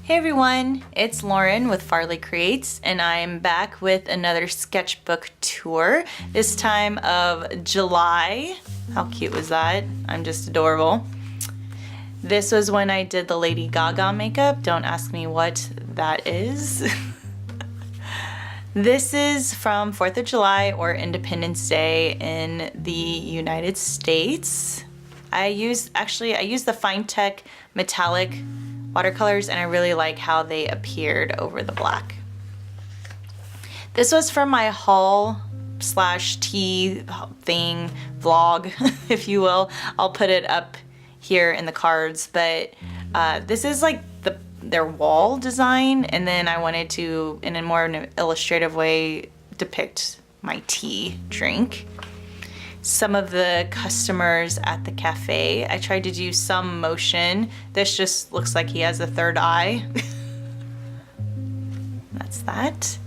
Hey everyone, it's Lauren with Farley Creates, and I'm back with another sketchbook tour, this time of July. How cute was that? I'm just adorable. This was when I did the Lady Gaga makeup. Don't ask me what that is. This is from 4th of July or Independence Day in the United States. I used the Fine Tech metallic watercolors, and I really like how they appeared over the black. This was from my haul slash tea thing vlog, if you will. I'll put it up here in the cards, but this is like their wall design, and then I wanted to, in a more illustrative way, depict my tea drink. Some of the customers at the cafe, I tried to do some motion. This just looks like he has a third eye. That's that.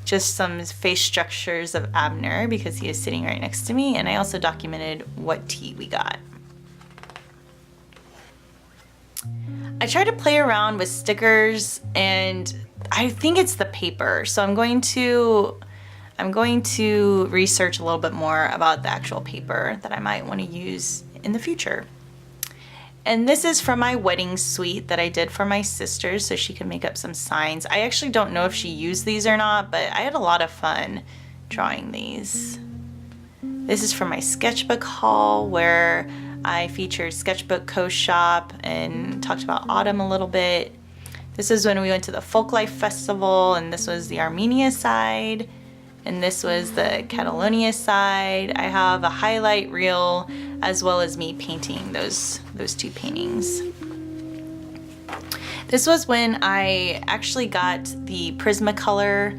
Just some face structures of Abner because he is sitting right next to me, and I also documented what tea we got. I tried to play around with stickers, and I think it's the paper, so I'm going to research a little bit more about the actual paper that I might want to use in the future. And this is from my wedding suite that I did for my sister so she could make up some signs. I actually don't know if she used these or not, but I had a lot of fun drawing these. This is from my sketchbook haul where I featured Sketchbook Co-Shop and talked about autumn a little bit. This is when we went to the Folklife Festival, and this was the Armenia side. And this was the Catalonia side. I have a highlight reel as well as me painting those two paintings. This was when I actually got the Prismacolor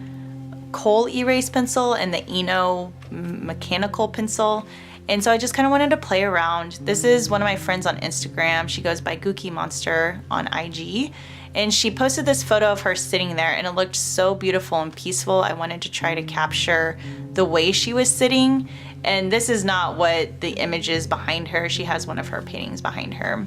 kohl erase pencil and the Eno mechanical pencil. And so I just kind of wanted to play around. This is one of my friends on Instagram. She goes by Gookie Monster on IG. And she posted this photo of her sitting there, and it looked so beautiful and peaceful. I wanted to try to capture the way she was sitting. And this is not what the image is behind her. She has one of her paintings behind her.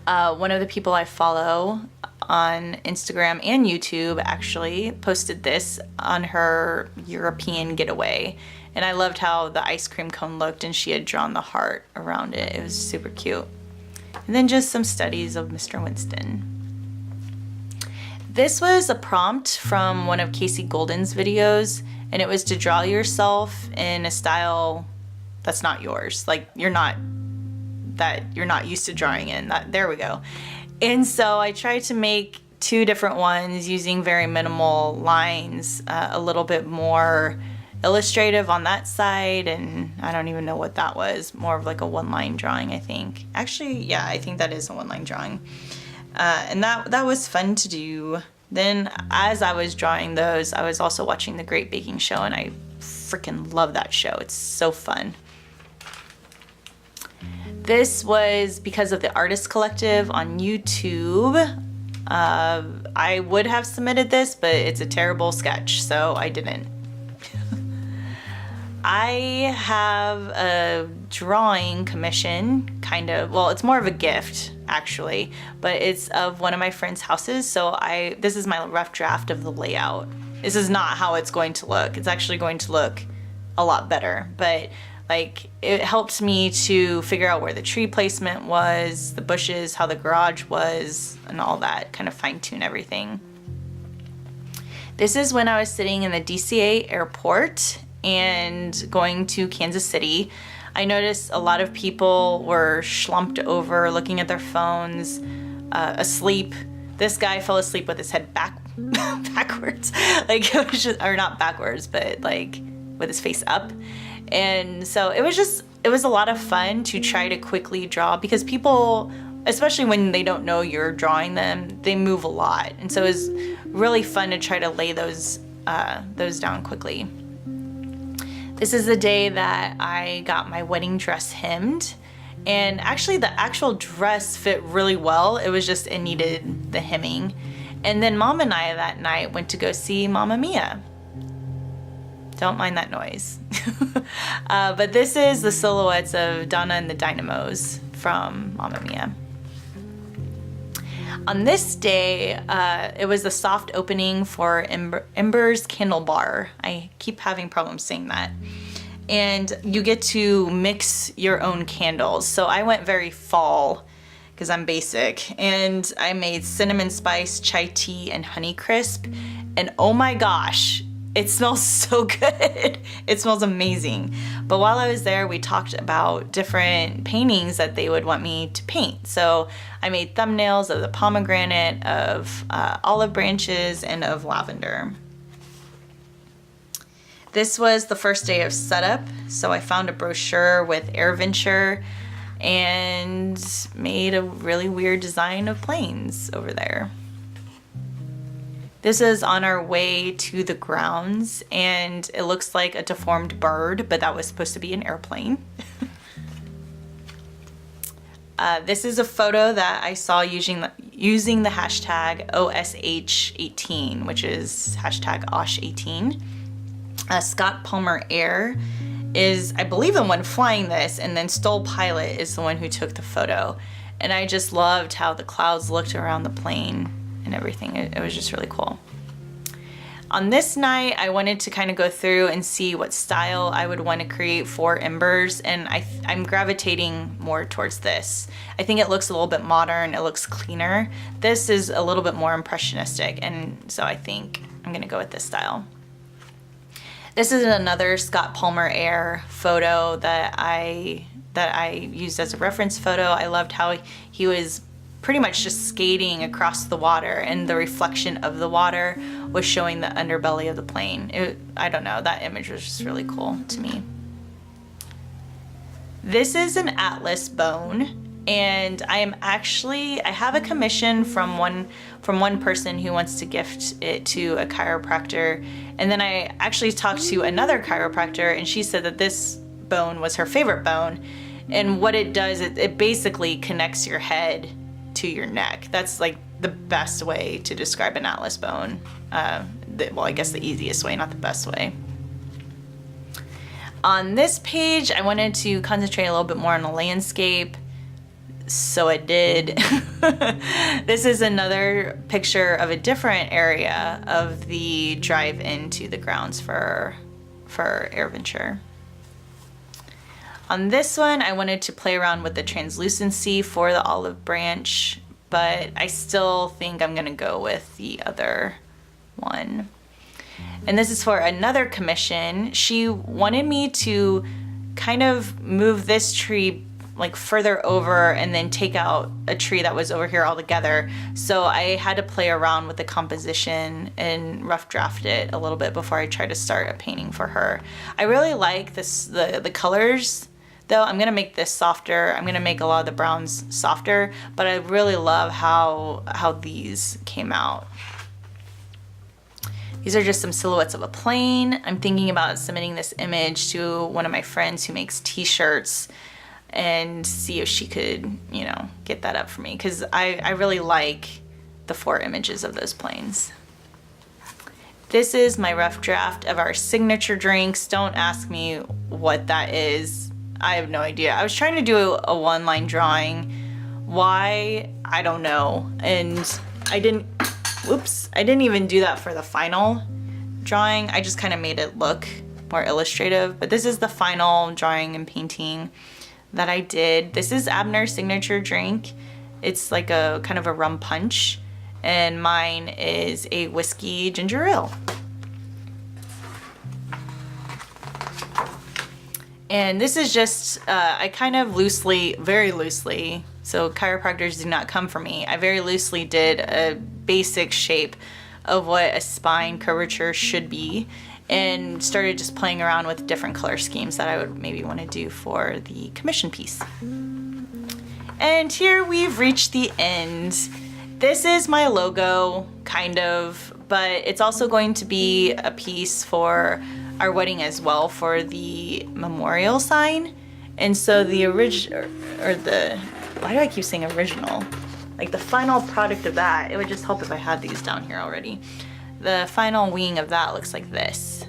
One of the people I follow on Instagram and YouTube actually posted this on her European getaway. And I loved how the ice cream cone looked, and she had drawn the heart around it. It was super cute. And then just some studies of Mr. Winston. This was a prompt from one of Casey Golden's videos, and it was to draw yourself in a style that's not yours. Like you're not used to drawing in. There we go. And so I tried to make two different ones using very minimal lines, a little bit more illustrative on that side, and I don't even know what that was. More of like a one-line drawing, I think. Actually, yeah, I think that is a one-line drawing. And that was fun to do. Then as I was drawing those, I was also watching The Great Baking Show, and I freaking love that show. It's so fun. This was because of the Artist Collective on YouTube. I would have submitted this, but it's a terrible sketch, so I didn't. I have a drawing commission, kind of, well, it's more of a gift actually, but it's of one of my friend's houses. So this is my rough draft of the layout. This is not how it's going to look. It's actually going to look a lot better, but like it helped me to figure out where the tree placement was, the bushes, how the garage was, and all that, kind of fine tune everything. This is when I was sitting in the DCA airport and going to Kansas City. I noticed a lot of people were slumped over, looking at their phones, asleep. This guy fell asleep with his head backwards. Like, it was just, or not backwards, but like with his face up. And so it was a lot of fun to try to quickly draw, because people, especially when they don't know you're drawing them, they move a lot. And so it was really fun to try to lay those down quickly. This is the day that I got my wedding dress hemmed, and actually the actual dress fit really well. It was just, it needed the hemming. And then Mom and I that night went to go see Mamma Mia. Don't mind that noise. But this is the silhouettes of Donna and the Dynamos from Mamma Mia. On this day, it was the soft opening for Ember's Candle Bar. I keep having problems saying that. And you get to mix your own candles. So I went very fall because I'm basic, and I made cinnamon spice, chai tea, and honey crisp. And oh my gosh, it smells so good. It smells amazing. But while I was there, we talked about different paintings that they would want me to paint. So I made thumbnails of the pomegranate, of olive branches, and of lavender. This was the first day of setup. So I found a brochure with AirVenture and made a really weird design of planes over there. This is on our way to the grounds, and it looks like a deformed bird, but that was supposed to be an airplane. This is a photo that I saw using the hashtag OSH18, which is hashtag OSH18. Scott Palmer Air is, I believe, the one flying this, and then Stoll Pilot is the one who took the photo. And I just loved how the clouds looked around the plane and everything. It was just really cool. On this night, I wanted to kind of go through and see what style I would want to create for Embers, and I'm gravitating more towards this. I think it looks a little bit modern, it looks cleaner. This is a little bit more impressionistic, and so I think I'm gonna go with this style. This is another Scott Palmer Air photo that I used as a reference photo. I loved how he was pretty much just skating across the water, and the reflection of the water was showing the underbelly of the plane. I don't know, that image was just really cool to me. This is an atlas bone, and I have a commission from one person who wants to gift it to a chiropractor, and then I actually talked to another chiropractor, and she said that this bone was her favorite bone, and what it does, it basically connects your head to your neck. That's like the best way to describe an atlas bone. Well, I guess the easiest way, not the best way. On this page, I wanted to concentrate a little bit more on the landscape, so I did. This is another picture of a different area of the drive into the grounds for AirVenture. On this one, I wanted to play around with the translucency for the olive branch, but I still think I'm gonna go with the other one. And this is for another commission. She wanted me to kind of move this tree like further over and then take out a tree that was over here altogether. So I had to play around with the composition and rough draft it a little bit before I tried to start a painting for her. I really like the colors. Though I'm gonna make this softer. I'm gonna make a lot of the browns softer, but I really love how these came out. These are just some silhouettes of a plane. I'm thinking about submitting this image to one of my friends who makes t-shirts and see if she could, get that up for me, because I really like the 4 images of those planes. This is my rough draft of our signature drinks. Don't ask me what that is. I have no idea. I was trying to do a one-line drawing. Why? I don't know. And I didn't even do that for the final drawing. I just kind of made it look more illustrative. But this is the final drawing and painting that I did. This is Abner's signature drink. It's like a kind of a rum punch. And mine is a whiskey ginger ale. And this is just, I kind of very loosely, so chiropractors do not come for me. I very loosely did a basic shape of what a spine curvature should be, and started just playing around with different color schemes that I would maybe want to do for the commission piece. And here we've reached the end. This is my logo, kind of, but it's also going to be a piece for our wedding as well, for the memorial sign. And so the original, why do I keep saying original? Like the final product of that, it would just help if I had these down here already. The final wing of that looks like this.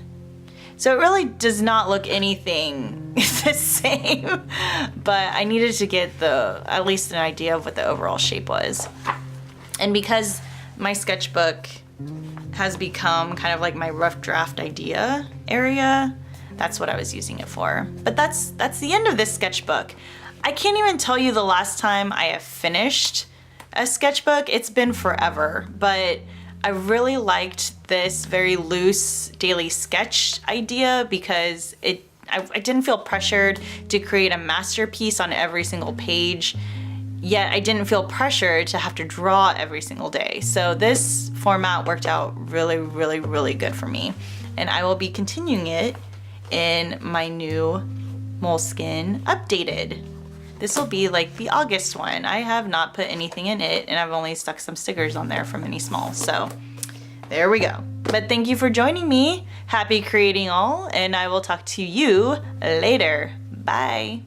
So it really does not look anything the same, but I needed to get at least an idea of what the overall shape was. And because my sketchbook has become kind of like my rough draft idea area, that's what I was using it for. But that's the end of this sketchbook. I can't even tell you the last time I have finished a sketchbook. It's been forever, but I really liked this very loose daily sketch idea because I didn't feel pressured to create a masterpiece on every single page, yet I didn't feel pressured to have to draw every single day. So this format worked out really, really, really good for me. And I will be continuing it in my new Moleskine Updated. This will be like the August one. I have not put anything in it, and I've only stuck some stickers on there from Mini Small. So there we go. But thank you for joining me. Happy creating all, and I will talk to you later. Bye.